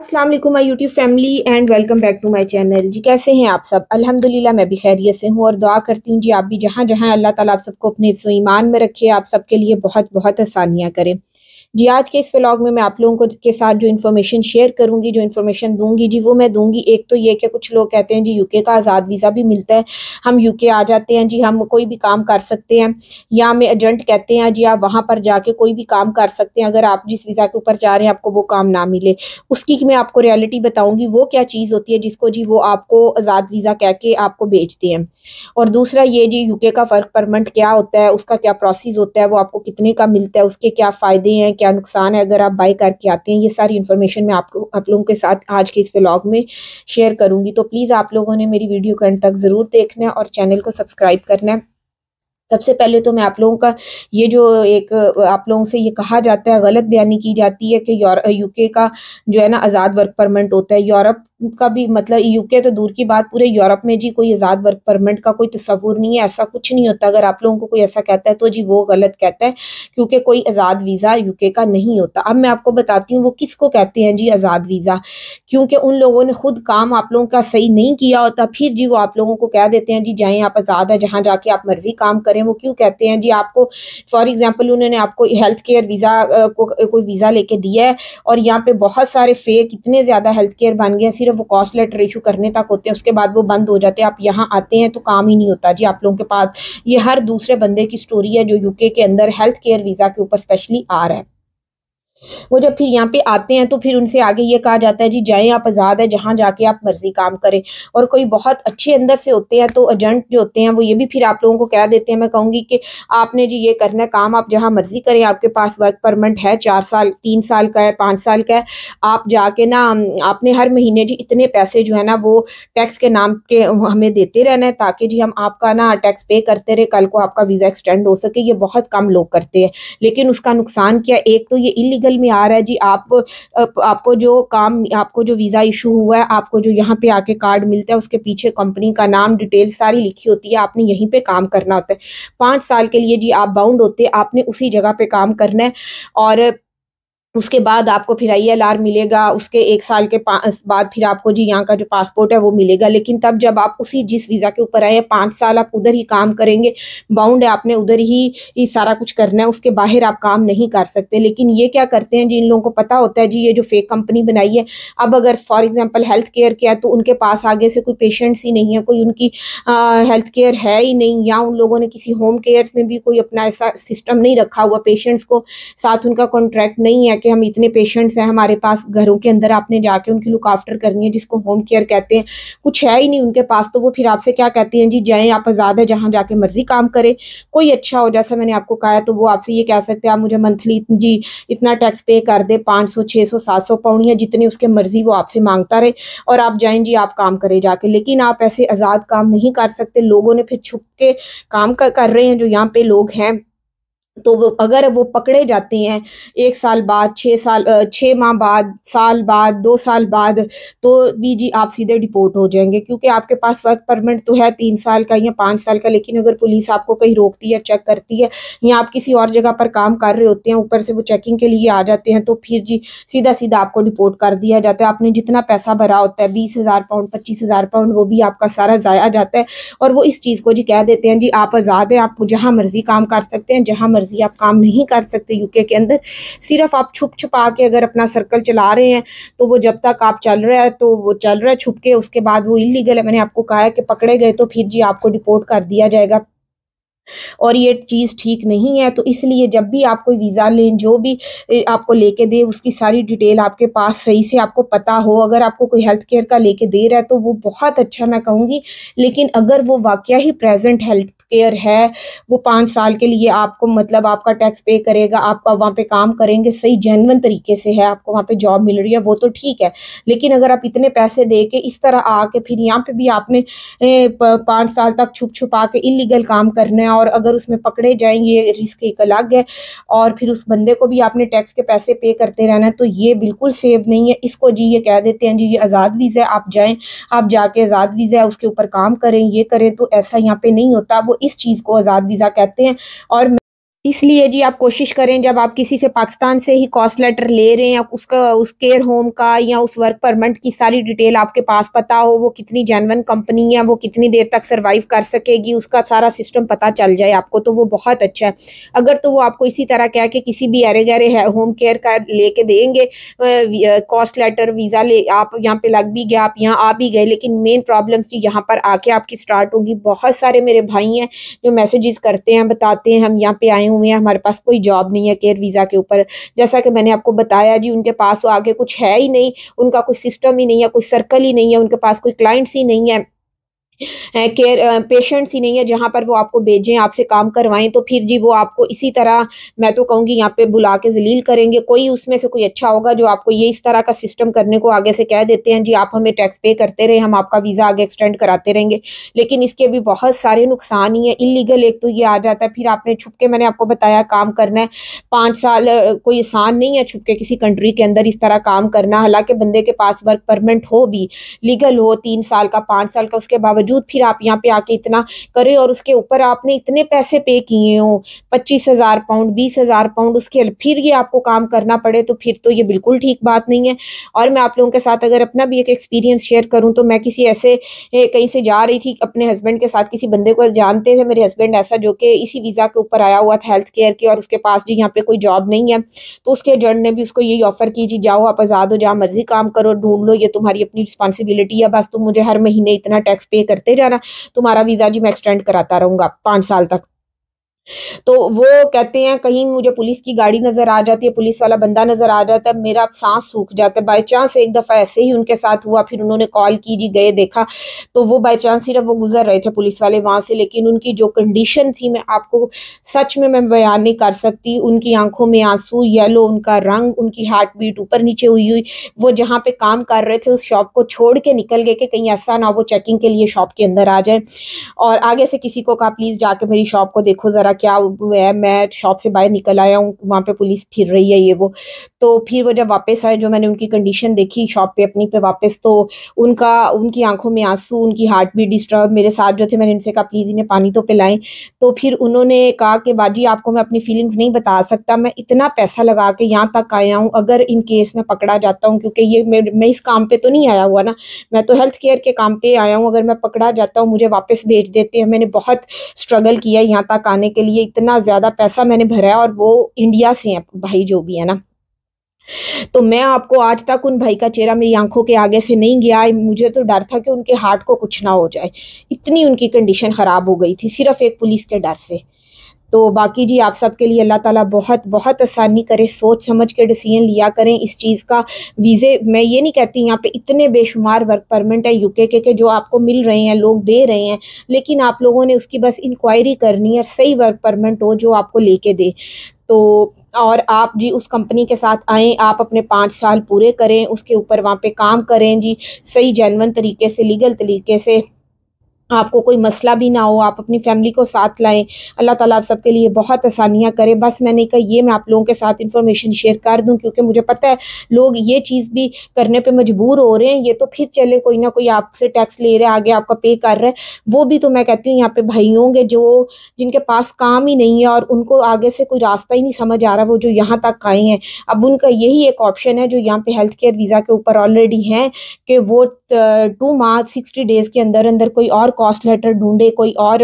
अस्सलाम वालेकुम my YouTube family and welcome back to my channel. जी कैसे हैं आप सब? अल्हम्दुलिल्लाह मैं भी खैरियत से हूँ और दुआ करती हूँ जी आप भी जहाँ जहाँ अल्लाह ताला आप सबको अपने हिफ्ज़ व ईमान में रखे, आप सबके लिए बहुत बहुत आसानियाँ करे। जी आज के इस व्लॉग में मैं आप लोगों को के साथ जो इन्फॉर्मेशन शेयर करूंगी, जो इन्फॉर्मेशन दूंगी जी वो मैं दूंगी। एक तो ये कि कुछ लोग कहते हैं जी यूके का आज़ाद वीज़ा भी मिलता है, हम यूके आ जाते हैं जी, हम कोई भी काम कर सकते हैं, या हमें एजेंट कहते हैं जी आप वहाँ पर जाके कोई भी काम कर सकते हैं अगर आप जिस वीज़ा के ऊपर जा रहे हैं आपको वो काम ना मिले। उसकी मैं आपको रियलिटी बताऊंगी वो क्या चीज़ होती है जिसको जी वो आपको आज़ाद वीज़ा कह के आपको बेचते हैं। और दूसरा ये जी यूके का वर्क परमिट क्या होता है, उसका क्या प्रोसेस होता है, वो आपको कितने का मिलता है, उसके क्या फ़ायदे हैं, क्या नुकसान है अगर आप बाय करके आते हैं। ये सारी इन्फॉर्मेशन मैं आपको आप लोगों के साथ आज के इस व्लॉग में शेयर करूंगी। तो प्लीज़ आप लोगों ने मेरी वीडियो को अंत तक ज़रूर देखना है और चैनल को सब्सक्राइब करना है। सबसे पहले तो मैं आप लोगों का ये जो एक आप लोगों से ये कहा जाता है, गलत बयानी की जाती है कि यूके का जो है ना आज़ाद वर्क परमिट होता है। यूरोप का भी मतलब यूके तो दूर की बात, पूरे यूरोप में जी कोई आज़ाद वर्क परमिट का कोई तस्वुर नहीं है, ऐसा कुछ नहीं होता। अगर आप लोगों को कोई ऐसा कहता है तो जी वो गलत कहता है, क्योंकि कोई आज़ाद वीज़ा यूके का नहीं होता। अब मैं आपको बताती हूँ वो किसको कहते हैं जी आज़ाद वीज़ा, क्योंकि उन लोगों ने खुद काम आप लोगों का सही नहीं किया होता, फिर जी वो आप लोगों को कह देते हैं जी जाएं आप आज़ाद है, जहाँ जाके आप मर्जी काम करें। वो क्यों कहते हैं जी आपको, फॉर एग्जांपल उन्होंने आपको हेल्थ केयर वीज़ा को कोई वीज़ा लेके दिया है और यहाँ पे बहुत सारे फेक इतने ज़्यादा हेल्थ केयर बन गए, सिर्फ वो कॉस्ट लेटर इशू करने तक होते हैं, उसके बाद वो बंद हो जाते हैं। आप यहाँ आते हैं तो काम ही नहीं होता जी आप लोगों के पास। ये हर दूसरे बंदे की स्टोरी है जो यूके के अंदर हेल्थ केयर वीज़ा के ऊपर स्पेशली आ रहा है। वो जब फिर यहाँ पे आते हैं तो फिर उनसे आगे ये कहा जाता है जी जाएं आप आज़ाद है, जहाँ जाके आप मर्जी काम करें। और कोई बहुत अच्छे अंदर से होते हैं तो एजेंट जो होते हैं वो ये भी फिर आप लोगों को कह देते हैं, मैं कहूँगी कि आपने जी ये करना है काम, आप जहाँ मर्जी करें, आपके पास वर्क परमिट है 4 साल 3 साल का है 5 साल का है, आप जाके ना आपने हर महीने जी इतने पैसे जो है ना वो टैक्स के नाम के हमें देते रहना है, ताकि जी हम आपका ना टैक्स पे करते रहे, कल को आपका वीज़ा एक्सटेंड हो सके। ये बहुत कम लोग करते हैं, लेकिन उसका नुकसान क्या, एक तो ये इलीगल में आ रहा है जी। आपको जो काम, आपको जो वीज़ा इशू हुआ है, आपको जो यहाँ पे आके कार्ड मिलता है उसके पीछे कंपनी का नाम डिटेल सारी लिखी होती है, आपने यहीं पे काम करना होता है। 5 साल के लिए जी आप बाउंड होते हैं, आपने उसी जगह पे काम करना है। और उसके बाद आपको फिर ILR मिलेगा, उसके 1 साल के बाद फिर आपको जी यहाँ का जो पासपोर्ट है वो मिलेगा। लेकिन तब जब आप उसी जिस वीज़ा के ऊपर आए हैं 5 साल आप उधर ही काम करेंगे, बाउंड है, आपने उधर ही सारा कुछ करना है, उसके बाहर आप काम नहीं कर सकते। लेकिन ये क्या करते हैं जी, इन लोगों को पता होता है जी ये जो फेक कंपनी बनाई है, अब अगर फॉर एग्जाम्पल हेल्थ केयर किया तो उनके पास आगे से कोई पेशेंट्स ही नहीं है, कोई उनकी हेल्थ केयर है ही नहीं, या उन लोगों ने किसी होम केयर में भी कोई अपना ऐसा सिस्टम नहीं रखा हुआ, पेशेंट्स को साथ उनका कॉन्ट्रैक्ट नहीं है कि हम इतने पेशेंट्स हैं हमारे पास घरों के अंदर, आपने जाके उनकी लुक आफ्टर करनी है, जिसको होम केयर कहते हैं। कुछ है ही नहीं उनके पास, तो वो फिर आपसे क्या कहती हैं जी जाएं आप आज़ाद है, जहाँ जाके मर्जी काम करें। कोई अच्छा हो, जैसा मैंने आपको कहा है, तो वो आपसे ये कह सकते हैं आप मुझे मंथली जी इतना टैक्स पे कर दे, 500 600 700 पाउंड या जितने उसके मर्जी वो आपसे मांगता रहे, और आप जाएं जी आप काम करें जाके। लेकिन आप ऐसे आज़ाद काम नहीं कर सकते। लोगों ने फिर छुप के काम कर रहे हैं जो यहाँ पे लोग हैं, तो वो अगर वो पकड़े जाते हैं 1 साल बाद, 6 साल 6 माह बाद, साल बाद, 2 साल बाद, तो भी जी आप सीधे डिपोर्ट हो जाएंगे, क्योंकि आपके पास वर्क परमिट तो है 3 साल का या 5 साल का। लेकिन अगर पुलिस आपको कहीं रोकती है, चेक करती है, या आप किसी और जगह पर काम कर रहे होते हैं, ऊपर से वो चेकिंग के लिए आ जाते हैं, तो फिर जी सीधा सीधा आपको डिपोर्ट कर दिया जाता है। आपने जितना पैसा भरा होता है 20,000 पाउंड 25,000 पाउंड, वो भी आपका सारा ज़ाया जाता है। और वो इस चीज़ को जी कह देते हैं जी आप आज़ाद हैं, आप जहाँ मर्जी काम कर सकते हैं, जहाँ मर्जी आप काम नहीं कर सकते यूके के अंदर। सिर्फ आप छुप छुपा के अगर अपना सर्कल चला रहे हैं तो वो जब तक आप चल रहा है तो वो चल रहा है छुप के, उसके बाद वो इलीगल है। मैंने आपको कहा है कि पकड़े गए तो फिर जी आपको डिपोर्ट कर दिया जाएगा, और ये चीज़ ठीक नहीं है। तो इसलिए जब भी आप कोई वीज़ा लें, जो भी आपको लेके दे, उसकी सारी डिटेल आपके पास सही से आपको पता हो। अगर आपको कोई हेल्थ केयर का लेके दे रहा है तो वो बहुत अच्छा मैं कहूँगी, लेकिन अगर वो वाकया ही प्रेजेंट हेल्थ केयर है, वो 5 साल के लिए आपको मतलब आपका टैक्स पे करेगा, आप वहाँ पे काम करेंगे, सही जेन्युइन तरीके से है, आपको वहाँ पे जॉब मिल रही है, वो तो ठीक है। लेकिन अगर आप इतने पैसे दे के इस तरह आके फिर यहाँ पे भी आपने 5 साल तक छुप छुपा के इलीगल काम करना है, और अगर उसमें पकड़े जाएंगे ये रिस्क एक अलग है, और फिर उस बंदे को भी आपने टैक्स के पैसे पे करते रहना है, तो ये बिल्कुल सेफ नहीं है। इसको जी ये कह देते हैं जी ये आज़ाद वीज़ा है, आप जाएं, आप जाके आज़ाद वीज़ा है उसके ऊपर काम करें, ये करें। तो ऐसा यहाँ पे नहीं होता, वो इस चीज़ को आज़ाद वीज़ा कहते हैं। और इसलिए जी आप कोशिश करें, जब आप किसी से पाकिस्तान से ही कॉस्ट लेटर ले रहे हैं, आप उसका उस केयर होम का या उस वर्क परमिट की सारी डिटेल आपके पास पता हो, वो कितनी जेन्युइन कंपनी है, वो कितनी देर तक सर्वाइव कर सकेगी, उसका सारा सिस्टम पता चल जाए आपको, तो वो बहुत अच्छा है। अगर तो वो आपको इसी तरह कह के किसी भी अरे गहरे होम केयर का लेके देंगे कॉस्ट लेटर, वीज़ा ले आप यहाँ पे लग भी गया, आप यहाँ आ भी गए, लेकिन मेन प्रॉब्लम्स जी यहाँ पर आके आपकी स्टार्ट होगी। बहुत सारे मेरे भाई हैं जो मैसेजेस करते हैं, बताते हैं हम यहाँ पे आए हुए हैं, हमारे पास कोई जॉब नहीं है केयर वीज़ा के ऊपर। जैसा कि मैंने आपको बताया जी, उनके पास वो आगे कुछ है ही नहीं, उनका कोई सिस्टम ही नहीं है, कोई सर्कल ही नहीं है, उनके पास कोई क्लाइंट्स ही नहीं है, केयर पेशेंट्स ही नहीं है जहाँ पर वो आपको भेजें, आपसे काम करवाएं। तो फिर जी वो आपको इसी तरह, मैं तो कहूँगी, यहाँ पे बुला के जलील करेंगे। कोई उसमें से कोई अच्छा होगा जो आपको ये इस तरह का सिस्टम करने को आगे से कह देते हैं, जी आप हमें टैक्स पे करते रहे, हम आपका वीज़ा आगे एक्सटेंड कराते रहेंगे। लेकिन इसके भी बहुत सारे नुकसान ही है। इलीगल एक तो ये आ जाता है, फिर आपने छुप के, मैंने आपको बताया, काम करना है 5 साल, कोई आसान नहीं है छुप के किसी कंट्री के अंदर इस तरह काम करना। हालांकि बंदे के पास वर्क परमिट हो भी, लीगल हो 3 साल का 5 साल का, उसके बावजूद फिर आप यहाँ पे आके इतना करें और उसके ऊपर आपने इतने पैसे पे किए हो, 25,000 पाउंड, 20,000 पाउंड, उसके फिर ये आपको काम करना पड़े, तो फिर तो ये बिल्कुल ठीक बात नहीं है। और मैं आप लोगों के साथ अगर अपना भी एक एक्सपीरियंस शेयर करूं, तो मैं किसी ऐसे कहीं से जा रही थी अपने हस्बैंड के साथ, किसी बंदे को जानते थे मेरे हस्बैंड, ऐसा जो कि इसी वीज़ा के ऊपर आया हुआ था हेल्थ केयर के, और उसके पास जी यहाँ पे कोई जॉब नहीं है। तो उसके एजेंट ने भी उसको यही ऑफर की, जी जाओ आप आज़ाद हो, जहाँ मर्जी काम करो, ढूंढ लो, ये तुम्हारी अपनी रिस्पॉन्सिबिलिटी है, बस तुम मुझे हर महीने इतना टैक्स पे करते जाना, तुम्हारा वीज़ा जी मैं एक्सटेंड कराता रहूंगा 5 साल तक। तो वो कहते हैं, कहीं मुझे पुलिस की गाड़ी नजर आ जाती है, पुलिस वाला बंदा नजर आ जाता है, मेरा सांस सूख जाता है। बाई चांस एक दफा ऐसे ही उनके साथ हुआ, फिर उन्होंने कॉल की, जी गए देखा, तो वो बाई चांस सिर्फ वो गुजर रहे थे पुलिस वाले वहां से, लेकिन उनकी जो कंडीशन थी, मैं आपको सच में मैं बयान नहीं कर सकती। उनकी आंखों में आंसू, येलो उनका रंग, उनकी हार्ट बीट ऊपर नीचे हुई हुई। वो जहाँ पे काम कर रहे थे उस शॉप को छोड़ के निकल गए कि कहीं ऐसा ना वो चेकिंग के लिए शॉप के अंदर आ जाए, और आगे से किसी को कहा प्लीज जाके मेरी शॉप को देखो जरा क्या है, मैं शॉप से बाहर निकल आया हूँ, वहां पे पुलिस फिर रही है ये वो। तो फिर वो जब वापस आए, जो मैंने उनकी कंडीशन देखी शॉप पे अपनी पे वापस, तो उनकी आंखों में आंसू, उनकी हार्ट भी डिस्टर्ब। मेरे साथ जो थे, मैंने उनसे कहा प्लीज इन्हें पानी तो पिलाएं। तो फिर उन्होंने कहा कि बाजी आपको मैं अपनी फीलिंग्स नहीं बता सकता, मैं इतना पैसा लगा के यहाँ तक आया हूँ, अगर इन केस में पकड़ा जाता हूँ, क्योंकि ये मैं इस काम पे तो नहीं आया हुआ ना, मैं तो हेल्थ केयर के काम पे आया हूँ, अगर मैं पकड़ा जाता हूँ मुझे वापस भेज देते हैं। मैंने बहुत स्ट्रगल किया यहाँ तक आने के लिए, इतना ज्यादा पैसा मैंने भरा है, और वो इंडिया से हैं भाई जो भी है ना। तो मैं आपको, आज तक उन भाई का चेहरा मेरी आंखों के आगे से नहीं गया, मुझे तो डर था कि उनके हार्ट को कुछ ना हो जाए, इतनी उनकी कंडीशन खराब हो गई थी सिर्फ एक पुलिस के डर से। तो बाकी जी आप सबके लिए अल्लाह ताला बहुत बहुत आसानी करे, सोच समझ के डिसीजन लिया करें इस चीज़ का। वीज़े, मैं ये नहीं कहती, यहाँ पे इतने बेशुमार वर्क परमिट है यूके के जो आपको मिल रहे हैं, लोग दे रहे हैं, लेकिन आप लोगों ने उसकी बस इंक्वायरी करनी है, सही वर्क परमिट हो जो आपको लेके दे। तो और आप जी उस कंपनी के साथ आएँ, आप अपने 5 साल पूरे करें, उसके ऊपर वहाँ पे काम करें जी, सही जेन्युइन तरीके से, लीगल तरीके से, आपको कोई मसला भी ना हो, आप अपनी फैमिली को साथ लाएँ। अल्लाह ताला आप सबके लिए बहुत आसानियाँ करे। बस मैंने कहा ये मैं आप लोगों के साथ इन्फॉर्मेशन शेयर कर दूँ, क्योंकि मुझे पता है लोग ये चीज़ भी करने पे मजबूर हो रहे हैं। ये तो फिर चले, कोई ना कोई आपसे टैक्स ले रहा है, आगे आपका पे कर रहा है, वो भी तो मैं कहती हूँ यहाँ पे भाई होंगे जो जिनके पास काम ही नहीं है और उनको आगे से कोई रास्ता ही नहीं समझ आ रहा, वो जो यहाँ तक आए हैं। अब उनका यही एक ऑप्शन है जो यहाँ पे हेल्थ केयर वीज़ा के ऊपर ऑलरेडी हैं, कि वो 2 माह 60 डेज के अंदर अंदर कोई और कॉस्ट लेटर ढूंढे, कोई और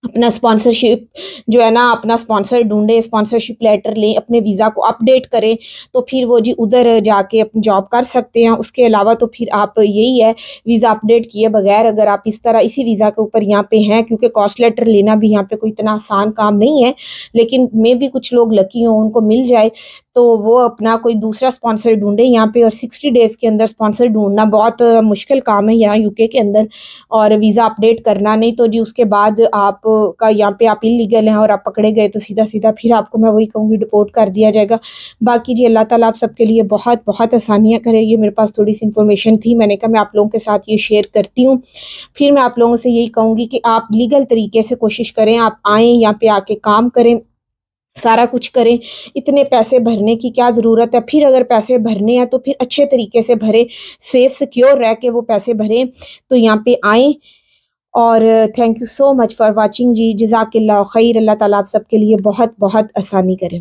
अपना स्पॉन्सरशिप जो है ना, अपना स्पॉन्सर ढूंढे, स्पॉन्सरशिप लेटर लें, अपने वीज़ा को अपडेट करें, तो फिर वो जी उधर जाके अपनी जॉब कर सकते हैं। उसके अलावा तो फिर आप यही है, वीज़ा अपडेट किए बगैर अगर आप इस तरह इसी वीज़ा के ऊपर यहाँ पे हैं, क्योंकि कॉस्ट लेटर लेना भी यहाँ पे कोई इतना आसान काम नहीं है, लेकिन मे भी कुछ लोग लकी हों उनको मिल जाए, तो वो अपना कोई दूसरा स्पॉन्सर ढूंढे यहाँ पे। और 60 डेज के अंदर स्पॉन्सर ढूंढना बहुत मुश्किल काम है यहाँ यूके के अंदर, और वीज़ा अपडेट करना, नहीं तो जी उसके बाद आप का यहाँ पे आप इलीगल हैं और आप पकड़े गए तो सीधा सीधा फिर आपको मैं वही कहूँगी डिपोर्ट कर दिया जाएगा। बाकी जी अल्लाह ताला आप सबके लिए बहुत बहुत आसानियाँ करे। ये मेरे पास थोड़ी सी इन्फॉर्मेशन थी, मैंने कहा मैं आप लोगों के साथ ये शेयर करती हूँ। फिर मैं आप लोगों से यही कहूँगी कि आप लीगल तरीके से कोशिश करें, आप आएँ यहाँ पे आके काम करें, सारा कुछ करें। इतने पैसे भरने की क्या ज़रूरत है? फिर अगर पैसे भरने हैं तो फिर अच्छे तरीके से भरें, सेफ सिक्योर रह के वो पैसे भरें। तो यहाँ पे आएँ اور thank you so much for watching جی، جزاک اللہ خیر، اللہ تعالیٰ آپ سب کے لیے بہت بہت آسانی کرے۔